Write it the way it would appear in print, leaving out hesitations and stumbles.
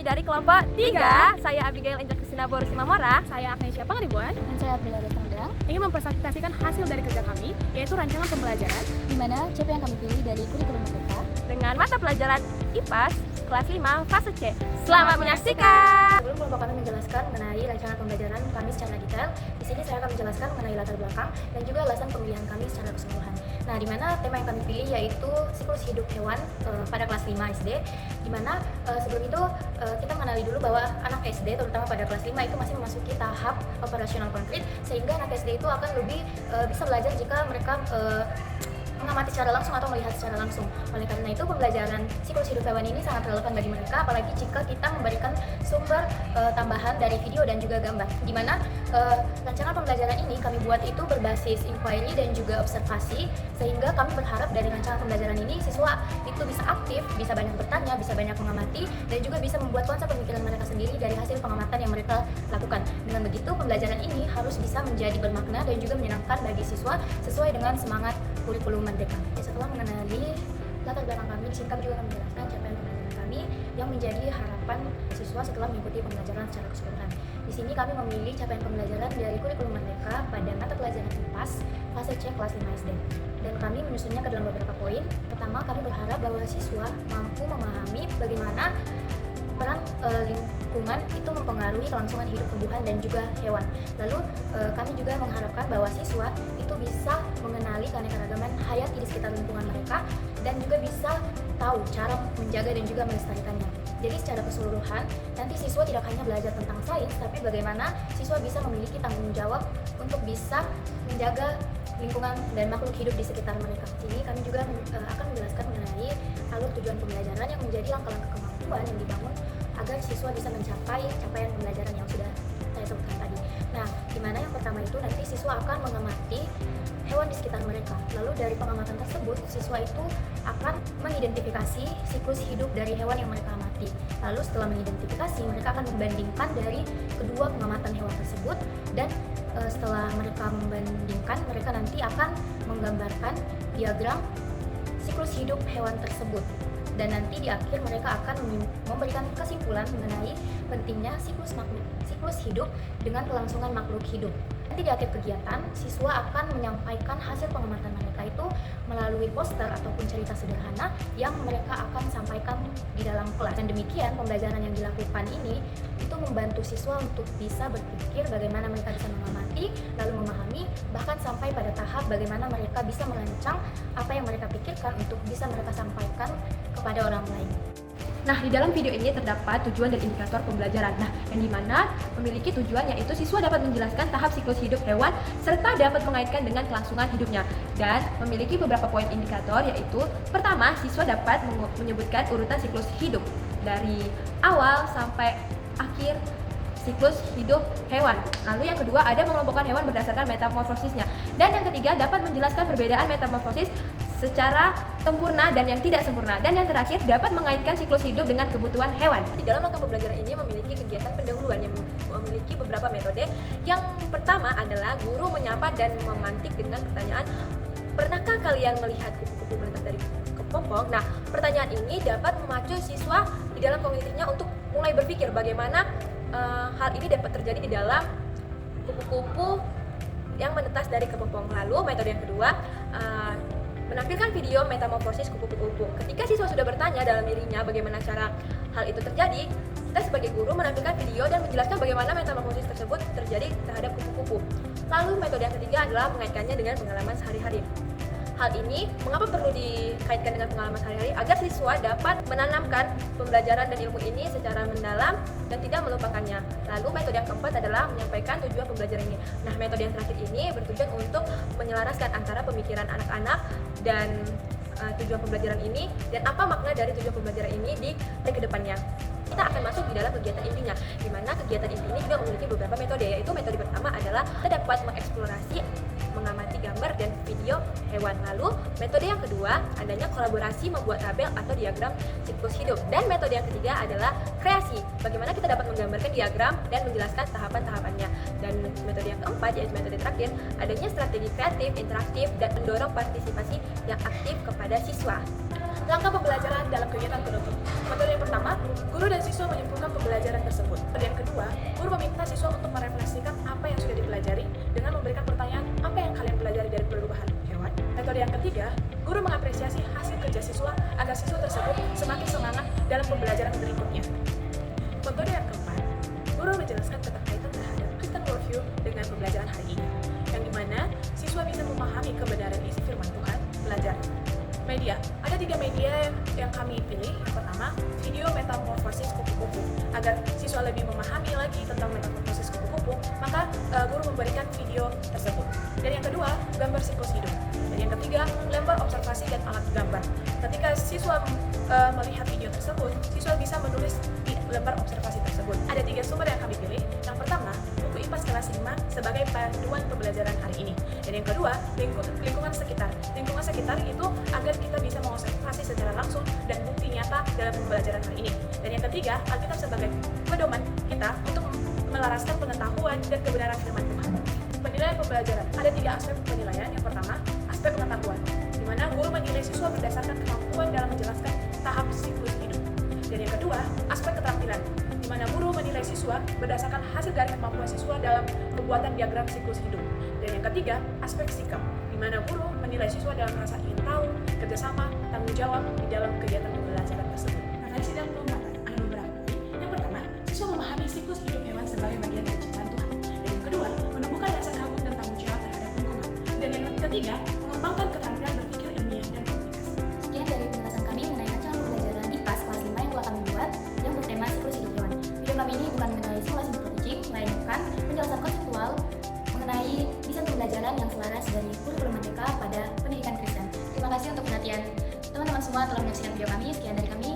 kami dari kelompok 3. Saya Abigail Angel Kristina Boru Simamora. Saya Agnesia Pangribuan. Dan saya Abdullah Tangdang. Ingin mempresentasikan hasil dari kerja kami, yaitu rancangan pembelajaran di mana CP yang kami pilih dari kurikulum mereka dengan mata pelajaran IPAS kelas 5 fase C. Selamat menyaksikan. Sebelum kelompok kami menjelaskan mengenai rancangan pembelajaran kami secara detail, di sini saya akan menjelaskan mengenai latar belakang dan juga alasan pemilihan kami secara keseluruhan. Nah, di mana tema yang kami pilih yaitu siklus hidup hewan pada kelas 5 SD, di mana sebelum itu kita mengenali dulu bahwa anak SD terutama pada kelas 5 itu masih memasuki tahap operasional konkret, sehingga anak SD itu akan lebih bisa belajar jika mereka mengamati secara langsung atau melihat secara langsung. Oleh karena itu, pembelajaran siklus hidup hewan ini sangat relevan bagi mereka, apalagi jika kita memberikan sumber tambahan dari video dan juga gambar. Di mana rancangan pembelajaran ini kami buat itu berbasis inquiry dan juga observasi, sehingga kami berharap dari rancangan pembelajaran ini siswa itu bisa aktif, bisa banyak bertanya, bisa banyak mengamati, dan juga bisa membuat konsep pemikiran mereka sendiri dari hasil pengamatan yang mereka lakukan. Dengan begitu, pembelajaran ini harus bisa menjadi bermakna dan juga menyenangkan bagi siswa sesuai dengan semangat kurikulum merdeka. Setelah mengenali latar belakang kami, kami juga akan menjelaskan capaian pembelajaran kami yang menjadi harapan siswa setelah mengikuti pembelajaran secara keseluruhan. Di sini kami memilih capaian pembelajaran dari kurikulum merdeka pada mata pelajaran IPAS fase C kelas 5 SD. Dan kami menyusunnya ke dalam beberapa poin. Pertama, kami berharap bahwa siswa mampu memahami bagaimana peran lingkungan itu mempengaruhi kelangsungan hidup tumbuhan dan juga hewan. Lalu kami juga mengharapkan bahwa siswa itu bisa mengenali keanekaragaman hayati di sekitar lingkungan mereka dan juga bisa tahu cara menjaga dan juga melestarikannya. Jadi secara keseluruhan, nanti siswa tidak hanya belajar tentang sains, tapi bagaimana siswa bisa memiliki tanggung jawab untuk bisa menjaga lingkungan dan makhluk hidup di sekitar mereka. Jadi kami juga akan menjelaskan mengenai alur tujuan pembelajaran yang menjadi langkah-langkah kemampuan yang dibangun agar siswa bisa mencapai capaian pembelajaran yang sudah saya sebutkan tadi. Nah, di mana yang pertama itu nanti siswa akan mengamati hewan di sekitar mereka. Lalu dari pengamatan tersebut, siswa itu akan mengidentifikasi siklus hidup dari hewan yang mereka amati. Lalu setelah mengidentifikasi, mereka akan membandingkan dari kedua pengamatan hewan tersebut, dan setelah mereka membandingkan, mereka nanti akan menggambarkan diagram siklus hidup hewan tersebut. Dan nanti di akhir mereka akan memberikan kesimpulan mengenai pentingnya siklus hidup dengan kelangsungan makhluk hidup. Nanti di akhir kegiatan, siswa akan menyampaikan hasil pengamatan mereka itu melalui poster ataupun cerita sederhana yang mereka akan sampaikan di dalam kelas. Dan demikian pembelajaran yang dilakukan ini itu membantu siswa untuk bisa berpikir bagaimana mereka bisa mengamati, lalu memahami, bahkan sampai pada tahap bagaimana mereka bisa merancang apa yang mereka pikirkan untuk bisa mereka sampaikan kepada orang lain. Nah, di dalam video ini terdapat tujuan dan indikator pembelajaran. Nah, yang dimana memiliki tujuan yaitu siswa dapat menjelaskan tahap siklus hidup hewan serta dapat mengaitkan dengan kelangsungan hidupnya. Dan memiliki beberapa poin indikator yaitu pertama, siswa dapat menyebutkan urutan siklus hidup dari awal sampai akhir siklus hidup hewan. Lalu yang kedua, ada mengelompokkan hewan berdasarkan metamorfosisnya. Dan yang ketiga, dapat menjelaskan perbedaan metamorfosis secara sempurna dan yang tidak sempurna. Dan yang terakhir, dapat mengaitkan siklus hidup dengan kebutuhan hewan. Di dalam langkah pembelajaran ini memiliki kegiatan pendahuluan yang memiliki beberapa metode. Yang pertama adalah guru menyapa dan memantik dengan pertanyaan, pernahkah kalian melihat kupu-kupu melintas dari kepompong? Nah, pertanyaan ini dapat memacu siswa di dalam kognitinya untuk mulai berpikir bagaimana hal ini dapat terjadi di dalam kupu-kupu yang menetas dari kepompong. Lalu metode yang kedua, menampilkan video metamorfosis kupu-kupu. Ketika siswa sudah bertanya dalam dirinya bagaimana cara hal itu terjadi, kita sebagai guru menampilkan video dan menjelaskan bagaimana metamorfosis tersebut terjadi terhadap kupu-kupu. Lalu metode yang ketiga adalah mengaitkannya dengan pengalaman sehari-hari. Hal ini mengapa perlu dikaitkan dengan pengalaman sehari-hari? Agar siswa dapat menanamkan pembelajaran dan ilmu ini secara mendalam dan tidak melupakannya. Lalu metode yang keempat adalah menyampaikan tujuan pembelajaran ini. Nah, metode yang terakhir ini bertujuan untuk menyelaraskan antara pemikiran anak-anak dan tujuan pembelajaran ini dan apa makna dari tujuan pembelajaran ini di kedepannya. Kita akan masuk di dalam kegiatan intinya, di mana kegiatan inti ini juga memiliki beberapa metode, yaitu metode pertama adalah kita dapat mengeksplorasi, mengamati gambar dan video hewan. Lalu metode yang kedua adanya kolaborasi membuat tabel atau diagram siklus hidup. Dan metode yang ketiga adalah kreasi, bagaimana kita dapat menggambarkan diagram dan menjelaskan tahapan-tahapannya. Dan metode yang keempat yaitu metode terakhir adanya strategi kreatif, interaktif dan mendorong partisipasi yang aktif kepada siswa. langkah pembelajaran dalam kegiatan penutup. Metode yang pertama, guru dan siswa menyimpulkan pembelajaran tersebut. Dan yang kedua, guru meminta siswa untuk merefleksikan apa yang sudah dipelajari dengan memberikan pertanyaan apa yang kalian pelajari dari perubahan hewan. Metode yang ketiga, guru mengapresiasi hasil kerja siswa agar siswa tersebut semakin semangat dalam pembelajaran berikutnya. Metode yang keempat, guru menjelaskan keterkaitan terhadap Christian worldview dengan pembelajaran hari ini, yang dimana siswa bisa memahami kebenaran isi firman Tuhan belajar. Media, ada 3 media yang kami pilih. Yang pertama, video metamorfosis kupu-kupu. Agar siswa lebih memahami lagi tentang metamorfosis kupu-kupu, maka guru memberikan video tersebut. Dan yang kedua, gambar siklus hidup. Dan yang ketiga, lembar observasi dan alat gambar. Ketika siswa melihat video tersebut, siswa bisa menulis di lembar observasi tersebut. Ada 3 sumber yang kami pilih. Yang pertama, buku IPAS kelas 5 sebagai panduan pembelajaran hari ini. Dan yang kedua, lingkungan sekitar. Lingkungan sekitar itu agar kita bisa mengobservasi secara langsung dan bukti nyata dalam pembelajaran hari ini. Dan yang ketiga, Alkitab sebagai pedoman kita untuk melaraskan pengetahuan dan kebenaran firman Tuhan. Penilaian pembelajaran, ada 3 aspek penilaian. Yang pertama, aspek pengetahuan, di mana guru menilai siswa berdasarkan kemampuan dalam menjelaskan tahap siklus hidup. Dan yang kedua, aspek keterampilan, di mana guru menilai siswa berdasarkan hasil dari kemampuan siswa dalam pembuatan diagram siklus hidup. Dan yang ketiga, aspek sikap, di mana guru menilai siswa dalam rasa ingin tahu, kerjasama, tanggung jawab di dalam kegiatan pembelajaran tersebut. Refleksi dan pengembangan ada beberapa. Yang pertama, siswa memahami siklus hidup hewan sebagai bagian dari ciptaan Tuhan. Dan yang kedua, menumbuhkan rasa kagum dan tanggung jawab terhadap lingkungan. Dan yang ketiga, mengembangkan keterampilan berpikir ilmiah dan komunikasi. Sekian dari penjelasan kami mengenai rancangan pembelajaran IPAS kelas 5 yang telah kami buat yang bertema siklus hidup hewan. Video kami ini bukan mengenai simulasi mikrokucing, melainkan penjelasan konseptual mengenai desain pembelajaran yang selaras dari kurikulum merdeka pada pendidikan Kristen. Terima kasih untuk perhatian teman-teman semua telah menyaksikan video kami. Sekian dari kami.